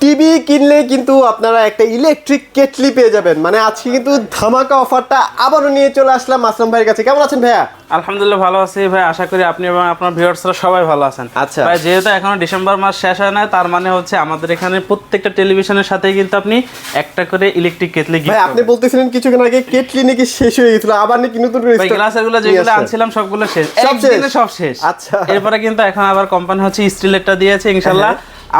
TV কিনলে কিন্তু আপনারা একটা ইলেকট্রিক কেটলি পেয়ে যাবেন। মানে আজকে কিন্তু ধামাকা অফারটা আবারও নিয়ে চলে আসলাম মাসুম ভাইয়ের কাছে। কেমন আছেন ভাইয়া? আলহামদুলিল্লাহ ভালো আছি ভাই, আশা করি আপনি এবং আপনার ভিউয়ার্সরা সবাই ভালো আছেন। আচ্ছা ভাই, যেহেতু এখনো ডিসেম্বর মাস শেষ হয় না, তার মানে হচ্ছে আমাদের এখানে প্রত্যেকটা টেলিভিশনের সাথেই কিন্তু আপনি একটা করে ইলেকট্রিক কেটলি ভাই, আপনি বলতেছিলেন কিছুক্ষণ আগে কেটলি নাকি শেষ হয়ে গেছিল, আবার নাকি নতুন করে ভাই গ্লাসের গুলো যেগুলো আনছিলাম সবগুলো শেষ, একদিনে সব শেষ। আচ্ছা, এরপরে কিন্তু এখন আবার কোম্পানি হচ্ছে স্টিলেরটা দিয়েছে ইনশাআল্লাহ।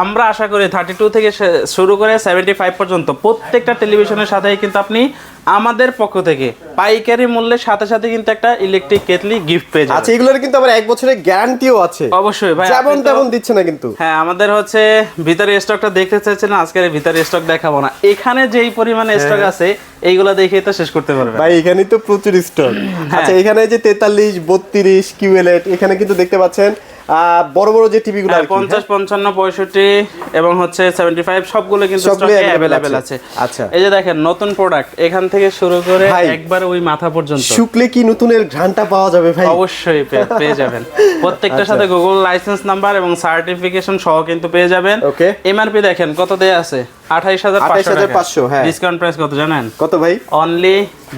আমরা আশা করি 32 থেকে শুরু করে 75 পর্যন্ত প্রত্যেকটা টেলিভিশনের সাথেই কিন্তু আপনি আমাদের পক্ষ থেকে পাইকারি মূল্যের সাথে সাথে কিন্তু একটা ইলেকট্রিক কেটলি গিফট পেয়ে যাবেন। আচ্ছা, এগুলোর কিন্তু আবার 1 বছরের গ্যারান্টিও আছে। অবশ্যই ভাই, যেমন তেমন দিচ্ছে না কিন্তু। হ্যাঁ, আমাদের হচ্ছে ভিতরে স্টকটা দেখতে চাচ্ছেন, আজকে ভিতরে স্টক দেখাবো না, এখানে যেই পরিমাণে স্টক আছে এইগুলো দেখেই তো শেষ করতে পারবে ভাই। এখানে তো প্রচুর স্টক। আচ্ছা, এখানে যে 43, 32 কিউএলএড এখানে কিন্তু দেখতে পাচ্ছেন বড় বড় যে টিভি গুলো 50, 55, 65 এবং হচ্ছে 75 সবগুলো কিন্তু স্টকে अवेलेबल আছে। আচ্ছা, এই যে দেখেন নতুন প্রোডাক্ট এখান থেকে শুরু করে একবার ওই মাথা পর্যন্ত শুকলে কি নতুনের ঘন্টা পাওয়া যাবে ভাই? অবশ্যই পেয়ে যাবেন। প্রত্যেকটার সাথে গুগল লাইসেন্স নাম্বার এবং সার্টিফিকেশন সহ কিন্তু পেয়ে যাবেন। ওকে, এমআরপি দেখেন কত দেয়া আছে, 28500 হ্যাঁ। ডিসকাউন্ট প্রাইস কত জানেন? কত ভাই? অনলি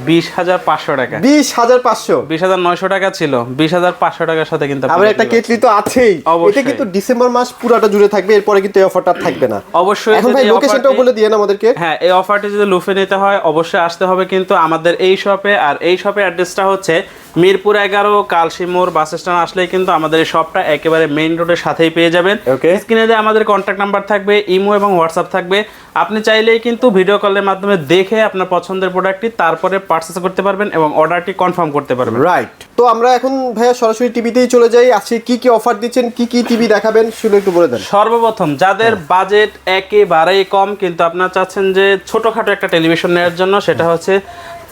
20500 টাকা। 20500? 20900 টাকা ছিল, 20500 টাকার সাথে কিন্তু আবার একটা কেটলি তো আছেই। এটা কিন্তু ডিসেম্বর মাস পুরোটা জুড়ে থাকবে, এরপরে কিন্তু এই অফারটা থাকবে না। অবশ্যই। এখন ভাই লোকেশনটাও বলে দিয়েন আমাদেরকে। হ্যাঁ, এই অফারটি যদি লুফে নিতে হয় অবশ্যই আসতে হবে কিন্তু আমাদের এই শপে। আর এই শপের অ্যাড্রেসটা হচ্ছে মিরপুর 11 কালশিমোড় বাস স্ট্যান্ড আসলেই কিন্তু আমাদের এই শপটা একেবারে মেইন রোডের সাথেই পেয়ে যাবেন। স্ক্রিনে দিয়ে আমাদের কন্ট্যাক্ট নাম্বার থাকবে, ইমো এবং হোয়াটসঅ্যাপ থাকবে। আপনি চাইলেই কিন্তু ভিডিও কলের মাধ্যমে দেখে আপনার পছন্দের প্রোডাক্টটি তারপরে পারচেজ করতে পারবেন এবং অর্ডারটি কনফার্ম করতে পারবেন। রাইট। তো আমরা এখন ভাইয়া সরাসরি টিভিতেই চলে যাই। আজকে কি কি অফার দিচ্ছেন, কি কি টিভি দেখাবেন শুনে একটু বলে দেন। সর্বপ্রথম যাদের বাজেট একেবারেই কম কিন্তু আপনারা চাচ্ছেন যে ছোটখাটো একটা টেলিভিশন নেওয়ার জন্য, সেটা হচ্ছে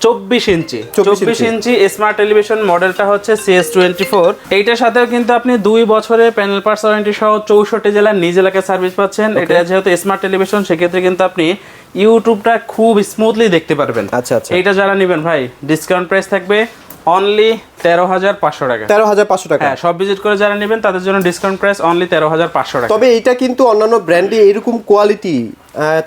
24 ইঞ্চি স্মার্ট টেলিভিশন। মডেলটা হচ্ছে CS24। এইটার সাথেও কিন্তু আপনি 2 বছরের প্যানেল পার্টস ওয়ারেন্টি সহ 64 জেলার নিজ এলাকায় সার্ভিস পাচ্ছেন। এটা যেহেতু স্মার্ট টেলিভিশন, সেক্ষেত্রে কিন্তু আপনি ইউটিউবটা খুব স্মুথলি দেখতে পারবেন। আচ্ছা আচ্ছা। এইটা যারা নেবেন ভাই, ডিসকাউন্ট প্রাইস থাকবে অনলি 13500 টাকা। 13500 টাকা? হ্যাঁ, সব ভিজিট করে যারা নেবেন তাদের জন্য ডিসকাউন্ট প্রাইস অনলি 13500 টাকা। তবে এটা কিন্তু অন্যান্য ব্র্যান্ডে এরকম কোয়ালিটি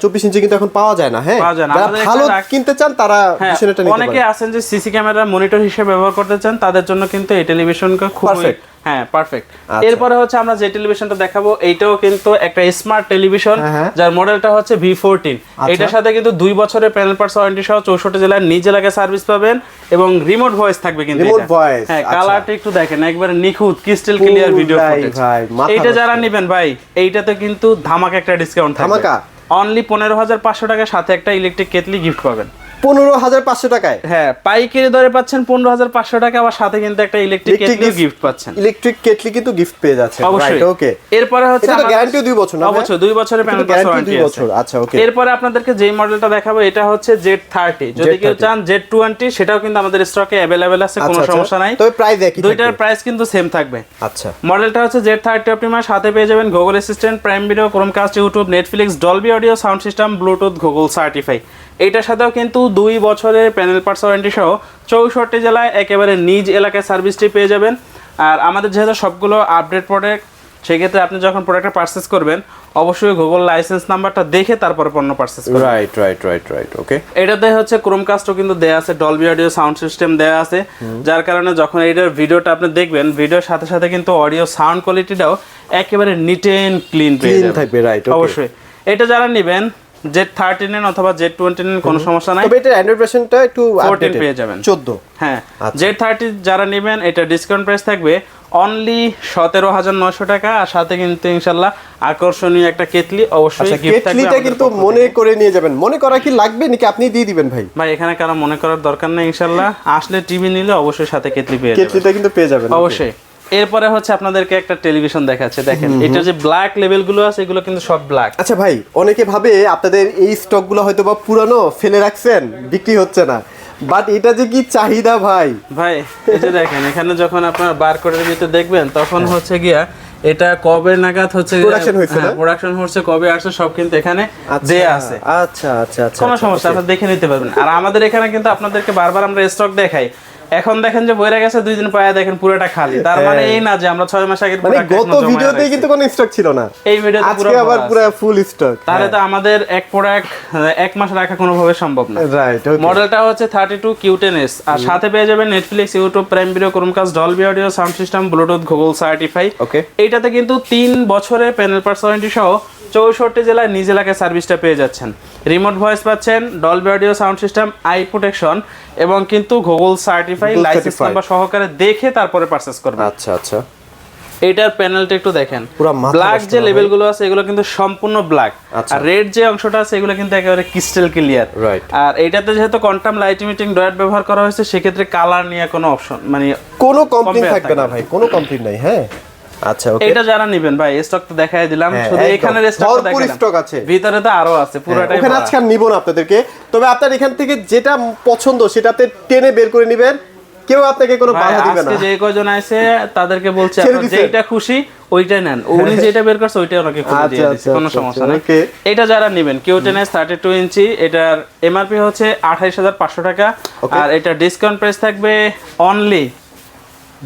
24 ইঞ্চি কিন্তু এখন পাওয়া যায় না। হ্যাঁ, যারা ভালো কিনতে চান তারা বিষয়টা নিতে পারেন। অনেকে আছেন যে সিসি ক্যামেরা মনিটর হিসেবে ব্যবহার করতে চান, তাদের জন্য কিন্তু এই টেলিভিশনটা খুব পারফেক্ট। হ্যাঁ, পারফেক্ট। এরপরে হচ্ছে আমরা যে টেলিভিশনটা দেখাবো এইটাও কিন্তু একটা স্মার্ট টেলিভিশন, যার মডেলটা হচ্ছে V14। এটার সাথে কিন্তু 2 বছরের প্যানেল পার্টস ওয়ারেন্টি সহ 64 জেলার নিজ এলাকায় সার্ভিস পাবেন এবং রিমোট ভয়েস থাকবে কিন্তু। হ্যাঁ, কালারটা একটু দেখেন, একবারে নিখুঁত ক্রিস্টাল ক্লিয়ার ভিডিও ফুটেজ। এইটা যারা নেবেন ভাই, এইটাতে কিন্তু ধামাকা একটা ডিসকাউন্ট থাকবে। ধামাকা অনলি 15500 টাকার সাথে একটা ইলেকট্রিক কেটলি গিফট পাবেন। 15500 টাকায়? হ্যাঁ, পাইকারি দরে পাচ্ছেন 15500 টাকা, আবার সাথে কিন্তু একটা ইলেকট্রিক কেটলি গিফট পাচ্ছেন। ইলেকট্রিক কেটলি কিন্তু গিফট পেয়ে যাচ্ছে। অবশ্যই। ওকে। এরপরে হচ্ছে এটা গ্যারান্টি 2 বছর না? অবশ্যই 2 বছরের প্যানেল পার্টস ওয়ারেন্টি আছে। আচ্ছা, ওকে। এরপরে আপনাদেরকে যেই মডেলটা দেখাবো এটা হচ্ছে Z30। যদি কেউ চান Z20 সেটাও কিন্তু আমাদের স্টকে अवेलेबल আছে, কোনো সমস্যা নাই। তবে প্রাইস একই, দুইটার প্রাইস কিন্তু সেম থাকবে। আচ্ছা। মডেলটা হচ্ছে Z30 অপটিমাস, সাথে পেয়ে যাবেন Google assistant, prime Video, Chromecast, YouTube, Netflix, Dolby audio sound system, Bluetooth, Google certify. এইটার সাথেও কিন্তু 2 বছরের প্যানেল পার্টস ওয়ারেন্টি সহ 64 জেলায় একেবারে নিজ এলাকায় সার্ভিসটি পেয়ে যাবেন। আর আমাদের যেহেতু সবগুলো আপডেট প্রোডাক্ট, সেক্ষেত্রে আপনি যখন প্রোডাক্টটা পারচেজ করবেন অবশ্যই গুগল লাইসেন্স নাম্বারটা দেখে তারপরে পণ্য পারচেজ করবেন। রাইট। ওকে। এটাতে হচ্ছে ক্রোমকাস্টও কিন্তু দেয়া আছে, ডলবি অডিও সাউন্ড সিস্টেম দেয়া আছে, যার কারণে যখন এইটার ভিডিওটা আপনি দেখবেন ভিডিওর সাথে সাথে কিন্তু অডিও সাউন্ড কোয়ালিটিটাও একেবারে নিট এন্ড ক্লিন থাকবে। রাইট, অবশ্যই। এটা যারা নেবেন Z13 নেন অথবা Z20 নেন, কোনো সমস্যা নাই। তবে এটা অ্যান্ড্রয়েড ভার্সনটা একটু 14 পেয়ে যাবেন। 14? হ্যাঁ। Z30 যারা নেবেন এটা ডিসকাউন্ট প্রাইস থাকবে অনলি 17900 টাকা, আর সাথে কিন্তু ইনশাআল্লাহ আকর্ষণীয় একটা কেটলি অবশ্যই গিফট থাকবে। কেটলিটা কিন্তু মনে করে নিয়ে যাবেন। মনে করা কি লাগবে নাকি আপনি দিয়ে দিবেন ভাই? ভাই, এখানে কারো মনে করার দরকার নেই, ইনশাআল্লাহ আসলে টিভি নিলে অবশ্যই সাথে কেটলি পেয়ে যাবেন। কেটলিটা কিন্তু পেয়ে যাবেন অবশ্যই। এরপরে হচ্ছে আপনাদেরকে একটা টেলিভিশন দেখাচ্ছে, দেখেন এটা যে ব্ল্যাক লেভেল গুলো আছে এগুলো কিন্তু সব ব্ল্যাক। আচ্ছা ভাই, অনেকে ভাবে আপনাদের এই স্টক গুলো হয়তো বা পুরানো, ফেলে রাখছেন, বিক্রি হচ্ছে না, বাট এটা যে কি চাহিদা ভাই। এই যে দেখেন, এখানে যখন আপনার বারকোডের ভিতরে দেখবেন তখন হচ্ছে গিয়া এটা কবে নাগাদ হচ্ছে প্রোডাকশন হচ্ছে, কবে আসছে সব কিন্তু এখানে দেয়া আছে। আচ্ছা, কোনো সমস্যা, আপনারা দেখে নিতে পারবেন। আর আমাদের এখানে কিন্তু আপনাদেরকে বারবার আমরা স্টক দেখাই, এখন দেখেন যে বইরা গেছে 2 দিন পরে দেখেন পুরোটা খালি, তার মানে এই না যে আমরা 6 মাস আগে মানে গত ভিডিওতে কিন্তু কোনো স্টক ছিল না, এই ভিডিওতে পুরো আজকে আবার পুরো ফুল স্টক। তাহলে তো আমাদের এক প্রোডাক্ট 1 মাস রাখা কোনোভাবে সম্ভব না। রাইট, মডেলটা হচ্ছে 32 Q10s, আর সাথে পেয়ে যাবেন Netflix, YouTube, Prime Video, Chromecast, Dolby audio sound system, Bluetooth, Google certify. Okay, এইটাতে কিন্তু 3 বছরের প্যানেল পার্টস ওয়ারেন্টি সহ 64 জেলায় নিজ এলাকায় সার্ভিসটা পেয়ে যাচ্ছেন। রিমোট ভয়েস পাচ্ছেন, Dolby audio sound system, I protection এবং কিন্তু গুগল সার্টিফাই লাইসেন্স নাম্বার সহকারে দেখে তারপরে পারচেজ করবেন। আচ্ছা আচ্ছা, এইটার প্যানেলটা একটু দেখেন, পুরো ব্ল্যাক যে লেভেলগুলো আছে এগুলো কিন্তু সম্পূর্ণ ব্ল্যাক, আর রেড যে অংশটা আছে এগুলো কিন্তু একেবারে ক্রিস্টাল ক্লিয়ার। রাইট, আর এইটাতে যেহেতু কোয়ান্টাম লাইট ইমিটিং ডয়েট ব্যবহার করা হয়েছে, সেক্ষেত্রে কালার নিয়ে কোনো অপশন মানে কোনো কমপ্লেইন থাকবে না ভাই, কোনো কমপ্লেইন নাই। হ্যাঁ আচ্ছা, ওকে, এটা যারা নেবেন ভাই স্টক তো দেখাই দিলাম, শুধু এখানে স্টক দেখালাম, স্টক আছে ভিতরে তো আরো আছে পুরোটাই। ওখানে আজকে আর নিব না আপনাদেরকে, তবে আপনার এখান থেকে যেটা পছন্দ সেটাতে টেনে বের করে নেবেন, কেউ আপনাকে কোনো বাধা দিবে না। আজকে যে কয়জন আছে তাদেরকে বলছি আপনারা যেটা খুশি ওইটাই নেন, উনি যেটা বের করছে ওইটাই ওনাকে খুলে দিয়ে দিচ্ছি, কোনো সমস্যা নেই। এটা যারা নেবেন Q10s 32 ইঞ্চি, এটার এমআরপি হচ্ছে 28500 টাকা, আর এটা ডিসকাউন্ট প্রাইস থাকবে অনলি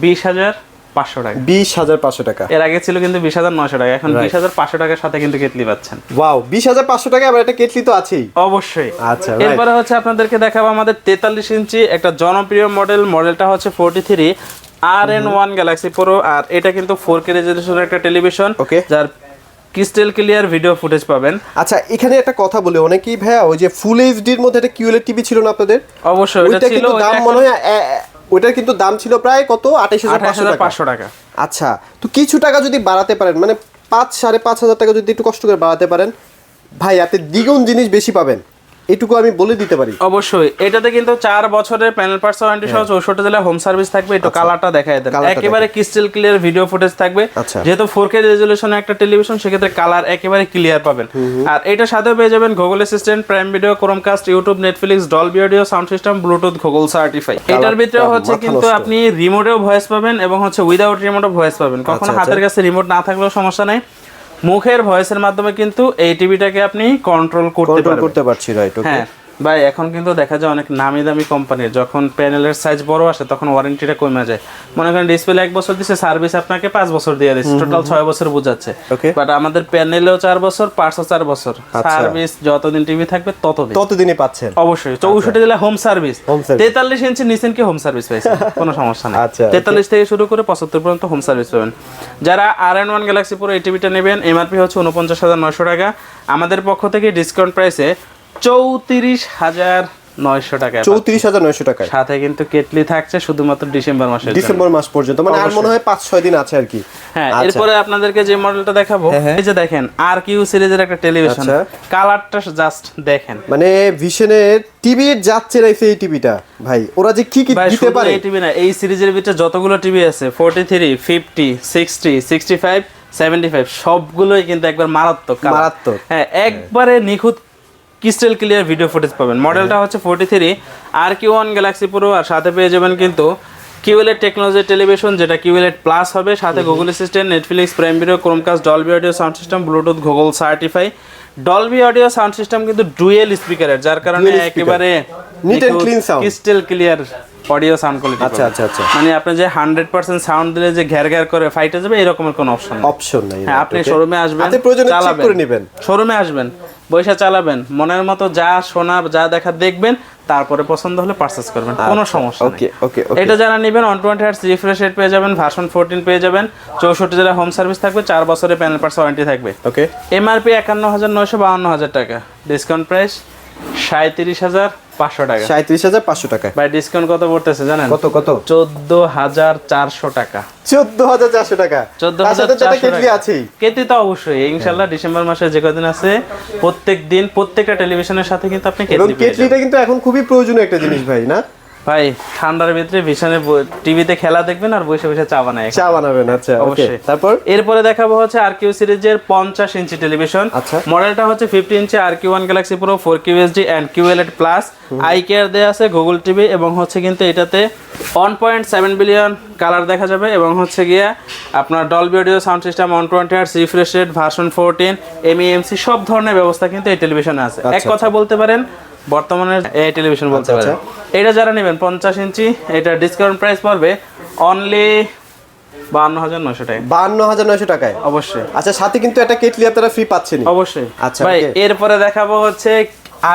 20500 টাকা। 20500 টাকা, এর আগে ছিল কিন্তু 20900 টাকা, এখন 20500 টাকার সাথে কিন্তু কেটলি পাচ্ছেন। ওয়াও, 20500 টাকা, আবার একটা কেটলি তো আছেই অবশ্যই। আচ্ছা, এরপরে হচ্ছে আপনাদেরকে দেখাবো আমাদের 43 ইঞ্চি একটা জনপ্রিয় মডেল, মডেলটা হচ্ছে 43 RN1 গ্যালাক্সি প্রো, আর এটা কিন্তু 4K রেজোলিউশনের একটা টেলিভিশন, যার ক্রিস্টাল ক্লিয়ার ভিডিও ফুটেজ পাবেন। আচ্ছা, এখানে একটা কথা বলি, অনেকেই ভাইয়া ওই যে ফুল এইচডি এর মধ্যে একটা কিউএলইডি টিভি ছিল না আপনাদের? অবশ্যই, ওইটা ছিল, দাম মনে হয় ওইটার কিন্তু দাম ছিল প্রায় কত, 28500 টাকা। আচ্ছা, তো কিছু টাকা যদি বাড়াতে পারেন, মানে 5-5.5 টাকা যদি একটু কষ্ট করে বাড়াতে পারেন ভাই, আপনি দ্বিগুণ জিনিস বেশি পাবেন, এটুকু আমি বলে দিতে পারি। অবশ্যই, এটাতে কিন্তু 4 বছরের প্যানেল পার্টস ওয়ারেন্টি সহ 64 জেলায় হোম সার্ভিস থাকবে। একটু কালারটা দেখায় দেন, একেবারে ক্রিস্টাল ক্লিয়ার ভিডিও ফুটেজ থাকবে, যেহেতু 4K রেজোলিউশনের একটা টেলিভিশন, সেক্ষেত্রে কালার একেবারে ক্লিয়ার পাবেন। আর এটার সাথে পেয়ে যাবেন Google assistant, prime Video, Chromecast, YouTube, Netflix, Dolby audio sound system, Bluetooth, Google certify. এটার ভিতরে হচ্ছে কিন্তু আপনি রিমোটেও ভয়েস পাবেন এবং হচ্ছে উইদাউট রিমোটও ভয়েস পাবেন। কখনো হাতের কাছে রিমোট না থাকলেও সমস্যা নেই, মুখের ভয়েসের মাধ্যমে কিন্তু এই টিভিটাকে আপনি কন্ট্রোল করতে পারছি। রাইট, ওকে। হ্যাঁ ভাই, এখন কিন্তু দেখা যায় অনেক নামি দামি কোম্পানির যখন প্যানেলের সাইজ বড় আসে তখন ওয়ারেন্টিটা কমে যায়। মনে করেন ডিসপ্লে 1 বছর দিচ্ছে, সার্ভিস আপনাকে 5 বছর দিয়ে দিচ্ছে, টোটাল 6 বছর বোঝাচ্ছে। বাট আমাদের প্যানেলেও 4 বছর, পার্টসও 4 বছর, সার্ভিস যতদিন টিভি থাকবে ততদিনই পাচ্ছেন। অবশ্যই 64 জেলা হোম সার্ভিস, 43 ইঞ্চি নিচেন কি হোম সার্ভিস পাইছেন, কোনো সমস্যা নেই। 43 থেকে শুরু করে 75 পর্যন্ত হোম সার্ভিস পাবেন। যারা RN1 গ্যালাক্সি প্রো এই টিভিটা নেবেন, এমআরপি হচ্ছে 49900 টাকা, আমাদের পক্ষ থেকে ডিসকাউন্ট প্রাইসে 34900 টাকা। 34900 টাকা, সাথে কিন্তু কেটলি থাকছে শুধুমাত্র ডিসেম্বর মাস পর্যন্ত, মানে আর মনে হয় 5-6 দিন আছে আর কি। হ্যাঁ, এরপরে আপনাদেরকে যে মডেলটা দেখাবো, এই যে দেখেন RQ সিরিজের একটা টেলিভিশন, কালারটা জাস্ট দেখেন, মানে ভিশনের টিভি যাচ্ছে না এই টিভিটা ভাই, ওরা যে কি কি দিতে পারে। এই টিভি না, এই সিরিজের ভিতরে যতগুলো টিভি আছে 43, 50, 60, 65, 75 সবগুলোই কিন্তু একবার মারাত্মক। হ্যাঁ, একবারে নিখুঁত ক্রিস্টাল ক্লিয়ার ভিডিও ফুটেজ পাবেন। মডেলটা হচ্ছে 43 RQ1 গ্যালাক্সি প্রো, আর সাথে পেয়ে যাবেন কিন্তু QLED টেকনোলজি টেলিভিশন, যেটা QLED প্লাস হবে, সাথে Google assistant, Netflix, Prime Video, Chromecast, Dolby audio sound system, Bluetooth, Google certify. Dolby audio sound system কিন্তু ডুয়েল স্পিকারের, যার কারণে একেবারে neat and clean sound, crystal clear audio sound quality. আচ্ছা, মানে আপনি যে 100% সাউন্ড দিলে যে ঘ্যার ঘ্যার করে ফাইটে যাবে এরকমের কোনো অপশন নাই। হ্যাঁ, আপনি শোরুমে আসবেন, চালাবেন, শোরুমে আসবেন, বৈশা চালাবেন, মনের মতো যা শোনার যা দেখা দেখবেন, তারপরে পছন্দ হলে পারচেজ করবেন, কোনো সমস্যা নেই। এটা যারা নেবেন 120 হার্টজ রিফ্রেশ রেট পেয়ে যাবেন, ভার্সন 14 পেয়ে যাবেন, 64 জেলা হোম সার্ভিস থাকবে, 4 বছরের প্যানেল পার্টস ওয়ারেন্টি থাকবে। এমআরপি 51952 টাকা, ডিসকাউন্ট প্রাইস 37500 টাকা। 37500 টাকা ভাই, ডিসকাউন্ট কত পড়তেছে জানেন? কত 14400 টাকা। 14400 টাকা, 14400 টাকা কেটলি আছে। কেটলি তো অবশ্যই, ইনশাআল্লাহ ডিসেম্বর মাসে যে কদিন আছে প্রত্যেকদিন প্রত্যেকটা টেলিভিশনের সাথে কিন্তু আপনি কেটলি পেয়ে যাবেন। কেটলিটা কিন্তু এখন খুবই প্রয়োজনীয় একটা জিনিস ভাই, না ভাই? ঠান্ডার ভিতরে বিছানে টিভিতে খেলা দেখবেন আর বসে বসে চা বানাবেন। আচ্ছা, অবশ্যই। এরপরে দেখাবো হচ্ছে RQ সিরিজের 50 ইঞ্চি টেলিভিশন। মডেলটা হচ্ছে 50 inch RQ1 Galaxy Pro, 4K UHD and QLED plus, eye care দেয়া আছে, গুগল টিভি, এবং হচ্ছে কিন্তু এটাতে 1.7 বিলিয়ন কালার দেখা যাবে, এবং হচ্ছে গিয়া আপনার Dolby audio sound system, 120 hertz refresh rate, version 14, MEMC সব ধরনের ব্যবস্থা কিন্তু এই টেলিভিশনে আছে। এক কথা বলতে পারেন বর্তমানে এই টেলিভিশন বলতে পারেন। এটা যারা নেবেন 50 ইঞ্চি, এটা ডিসকাউন্ট প্রাইস পড়বে অনলি 52,900 টাকা। 52,900 টাকায় অবশ্যই। আচ্ছা, সাথে কিন্তু একটা কেটলি আপনারা ফ্রি পাচ্ছেন। অবশ্যই। আচ্ছা ভাই এরপরে দেখাবো হচ্ছে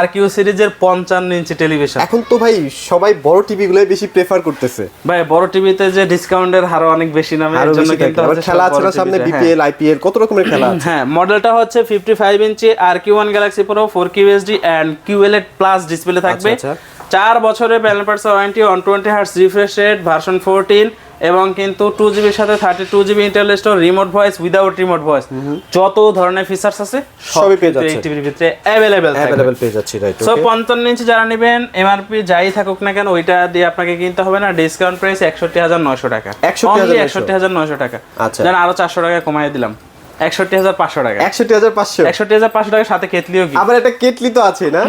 RQ সিরিজের 55 ইঞ্চি টেলিভিশন। এখন তো ভাই সবাই বড় টিভি গুলোই বেশি প্রেফার করতেছে ভাই, বড় টিভিতে যে ডিসকাউন্টের হার অনেক বেশি নামে, এর জন্য কিন্তু খেলা আছে না সামনে, বিপিএল আইপিএল কত রকমের খেলা আছে। হ্যাঁ, মডেলটা হচ্ছে 55 inch RQ1 Galaxy Pro 4K UHD and QLED plus display থাকবে। 4 বছরের panel parts warranty, 120 hertz refresh rate, version 14 এবং কিন্তু 2GB এর সাথে 32GB internal store, remote voice, without remote voice, যত ধরনের ফিচারস আছে সবই পেয়ে যাচ্ছে এই টিভির ভিতরে अवेलेबल পেয়ে যাচ্ছে। রাইট। সো 55 ইঞ্চি যারা নেবেন, এমআরপি যাই থাকুক না কেন ওইটা দিয়ে আপনাকে কিনতে হবে না। ডিসকাউন্ট প্রাইস 61,900 টাকা। 61,900 টাকা। আচ্ছা, জান আরো 400 টাকা কমায় দিলাম, 61,500 টাকা। 61,500 61,500 টাকার সাথে কেটলিও কি, আবার একটা কেটলি তো আছে না?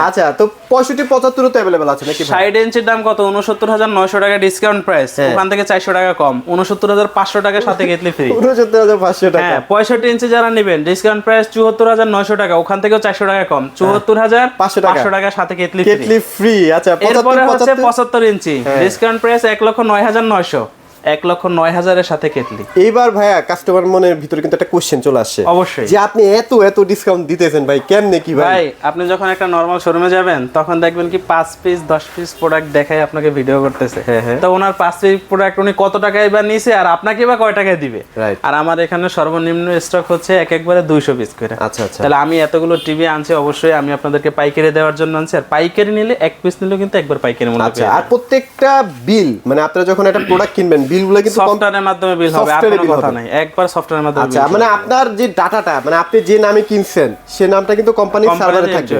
আচ্ছা, তো 65 75 তো अवेलेबल আছে নাকি? 60 ইঞ্চির দাম কত? 69,900 টাকা ডিসকাউন্ট প্রাইস, ওখান থেকে 400 টাকা কম, 69,500 টাকার সাথে কেটলি ফ্রি। 69,500 টাকা। হ্যাঁ, 65 ইঞ্চি যারা নেবেন ডিসকাউন্ট প্রাইস 74,900 টাকা, ওখান থেকেও 400 টাকা কম, 74,500 টাকার সাথে কেটলি ফ্রি। আচ্ছা, এরপরে হচ্ছে 75 ইঞ্চি ডিসকাউন্ট প্রাইস 1,09,900, 1,09,000 এর সাথে কেটলি। এইবার ভাইয়া কাস্টমার মনের ভিতরে কিন্তু একটা কোশ্চেন চলে আসছে, অবশ্যই, যে আপনি এত ডিসকাউন্ট দিতেছেন ভাই, কেমনে কি ভাই? আপনি যখন একটা নরমাল শোরুমে যাবেন তখন দেখবেন কি 5 পিস 10 পিস প্রোডাক্ট দেখাই আপনাকে ভিডিও করতেছে। তো ওনার 5 পিস প্রোডাক্ট উনি কত টাকায় বা নিছে আর আপনাকে বা কয় টাকায় দিবে? আর আমার এখানে সর্বনিম্ন স্টক হচ্ছে একবারে 200 পিস করে। আচ্ছা, তাহলে আমি এতগুলো টিভি আনছি, অবশ্যই আমি আপনাদেরকে পাইকারি দেওয়ার জন্য আনছি। আর পাইকারি নিলে এক পিস নিলেও কিন্তু একবার পাইকারি মূল্য পেয়ে যাবেন। আর প্রত্যেকটা বিল, মানে আপনারা যখন একটা প্রোডাক্ট কিনবেন, বিলগুলো কিন্তু সফটওয়্যারের মাধ্যমে বিল হবে, আর কোনো কথা নাই, একবার সফটওয়্যারের মাধ্যমে। আচ্ছা, মানে আপনার যে ডাটাটা, মানে আপনি যে নামে কিনছেন সে নামটা কিন্তু কোম্পানির সার্ভারে থাকবে।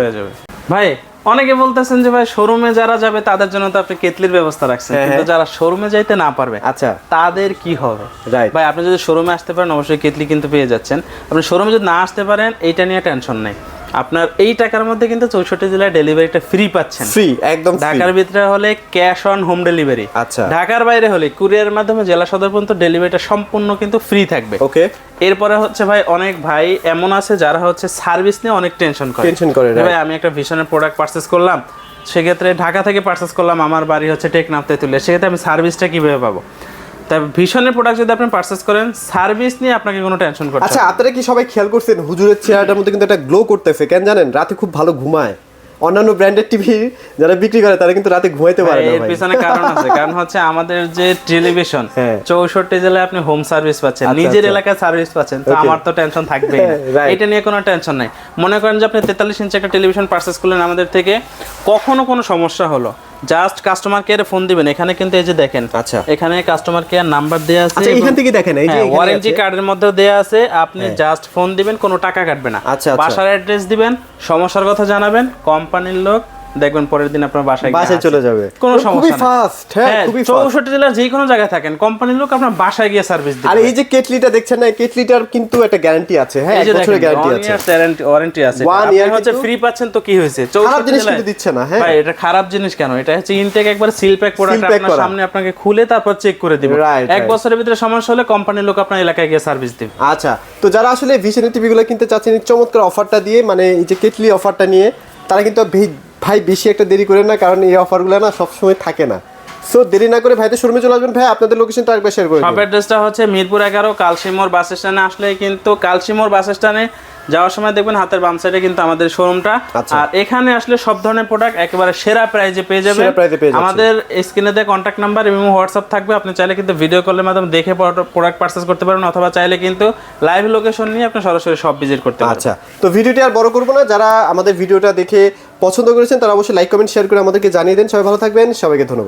ভাই অনেকে বলতেছেন যে ভাই শোরুমে যারা যাবে তাদের জন্য তো আপনি কেটলির ব্যবস্থা রাখছেন, কিন্তু যারা শোরুমে যাইতে না পারবে, আচ্ছা, তাদের কি হবে? রাইট ভাই, আপনি যদি শোরুমে আসতে পারেন অবশ্যই কেটলি কিন্তু পেয়ে যাচ্ছেন। আপনি শোরুমে যদি না আসতে পারেন এইটা নিয়ে টেনশন নেই, আপনার এই টাকার মধ্যে কিন্তু 64 জেলায় ডেলিভারিটা ফ্রি পাচ্ছেন। ফ্রি একদম। ঢাকার ভিতরে হলে ক্যাশ অন হোম ডেলিভারি। আচ্ছা, ঢাকার বাইরে হলে কুরিয়ারের মাধ্যমে জেলা সদর পর্যন্ত ডেলিভারিটা সম্পূর্ণ কিন্তু ফ্রি থাকবে। ওকে। এরপরে হচ্ছে ভাই অনেক ভাই এমন আছে যারা হচ্ছে সার্ভিস নিয়ে অনেক টেনশন করে। ভাই আমি একটা ভিশনের প্রোডাক্ট পারচেজ করলাম, সেক্ষেত্রে ঢাকা থেকে পারচেজ করলাম, আমার বাড়ি হচ্ছে টেকনাফ তেঁতুলিয়া, সেক্ষেত্রে আমি সার্ভিসটা কিভাবে পাবো? তাই ভিশনের প্রোডাক্ট যদি আপনি পারচেজ করেন, সার্ভিস নিয়ে আপনাকে কোনো টেনশন করতে হবে না। আচ্ছা, আপনারা কি সবাই খেয়াল করছেন হুজুরের চেহারাটার মধ্যে কিন্তু একটা গ্লো করতেছে, কেন জানেন? রাতে খুব ভালো ঘুমায়। অন্যান্য ব্র্যান্ডের টিভি যারা বিক্রি করে তারা কিন্তু রাতে ঘুমাইতে পারে না। এর পিছনে কারণ আছে, কারণ হচ্ছে আমাদের যে টেলিভিশন 64 জেলায় আপনি হোম সার্ভিস পাচ্ছেন, নিজের এলাকায় সার্ভিস পাচ্ছেন, তো আমার তো টেনশন থাকবেই না, এটা নিয়ে কোনো টেনশন নাই। মনে করেন যে আপনি 43 ইঞ্চি একটা টেলিভিশন পারচেজ করলেন আমাদের থেকে, কখনো কোনো সমস্যা হলো, জাস্ট কাস্টমার কেয়ারে ফোন দিবেন। এখানে কিন্তু এই যে দেখেন, আচ্ছা, এখানে কাস্টমার কেয়ার নাম্বার দেয়া আছে, আচ্ছা এখান থেকে দেখেন, এই যে ওয়ারেন্টি কার্ডের মধ্যে দেয়া আছে, আপনি জাস্ট ফোন দিবেন, কোনো টাকা কাটবে না। আচ্ছা, বাসার অ্যাড্রেস দিবেন, সমস্যার কথা জানাবেন, কোম্পানির লোক দেখবেন পরের দিন আপনার বাসায় চলে যাবে, কোনো সমস্যা খুবই ফাস্ট। হ্যাঁ, খুবই ফাস্ট। 64 জেলার যে কোনো জায়গায় থাকেন, কোম্পানির লোক আপনার বাসায় গিয়ে সার্ভিস দিবে। আর এই যে কেটলিটা দেখছেন না, কেটলিটার কিন্তু একটা গ্যারান্টি আছে। হ্যাঁ, এক বছরের গ্যারান্টি আছে, 1 ইয়ার ওয়ারেন্টি আছে। আপনি হচ্ছে ফ্রি পাচ্ছেন তো কি হয়েছে? 64 জিনিস কিন্তু দিচ্ছে না। হ্যাঁ ভাই, এটা খারাপ জিনিস কেন? এটা হচ্ছে ইনটেক একবার সিল প্যাক প্রোডাক্ট, আপনার সামনে আপনাকে খুলে তারপর চেক করে দিবে। 1 বছরের ভিতরে সমস্যা হলে কোম্পানির লোক আপনার এলাকায় গিয়ে সার্ভিস দিবে। আচ্ছা, তো যারা আসলে ভিশনের টিভিগুলো কিনতে চাচ্ছেন চমৎকার অফারটা দিয়ে, মানে এই যে কেটলি অফারটা নিয়ে, তারা কিন্তু ভাই বেশি একটা দেরি করেন না, কারণ এই অফারগুলো না সবসময় থাকে না। সো দেরি না করে ভাইদের শোরুমে চলে আসবেন। ভাই আপনাদের লোকেশনটা আরেকবার শেয়ার করে দিন। শপ অ্যাড্রেসটা হচ্ছে মিরপুর 11 কালশিমোর বাস স্ট্যান্ডে আসলে কিন্তু কালশিমোর বাস স্ট্যান্ডে যাওয়ার সময় দেখবেন হাতের বাম সাইডে কিন্তু আমাদের শোরুমটা। আর এখানে আসলে সব ধরনের প্রোডাক্ট একেবারে সেরা প্রাইজে পেয়ে যাবেন। আমাদের স্ক্রিনে দেওয়া কন্ট্যাক্ট নাম্বার এবং হোয়াটসঅ্যাপ থাকবে, আপনি চাইলে কিন্তু ভিডিও কলের মাধ্যমে দেখে প্রোডাক্ট পারচেজ করতে পারেন, অথবা চাইলে কিন্তু লাইভ লোকেশন নিয়ে আপনি সরাসরি সব ভিজিট করতে পারেন। আচ্ছা, তো ভিডিওটি আর বড় করব না, যারা আমাদের ভিডিওটা দেখে পছন্দ করেছেন তারা অবশ্যই লাইক কমেন্ট শেয়ার করে আমাদেরকে জানিয়ে দেন। সবাই ভালো থাকবেন, সবাইকে ধন্যবাদ।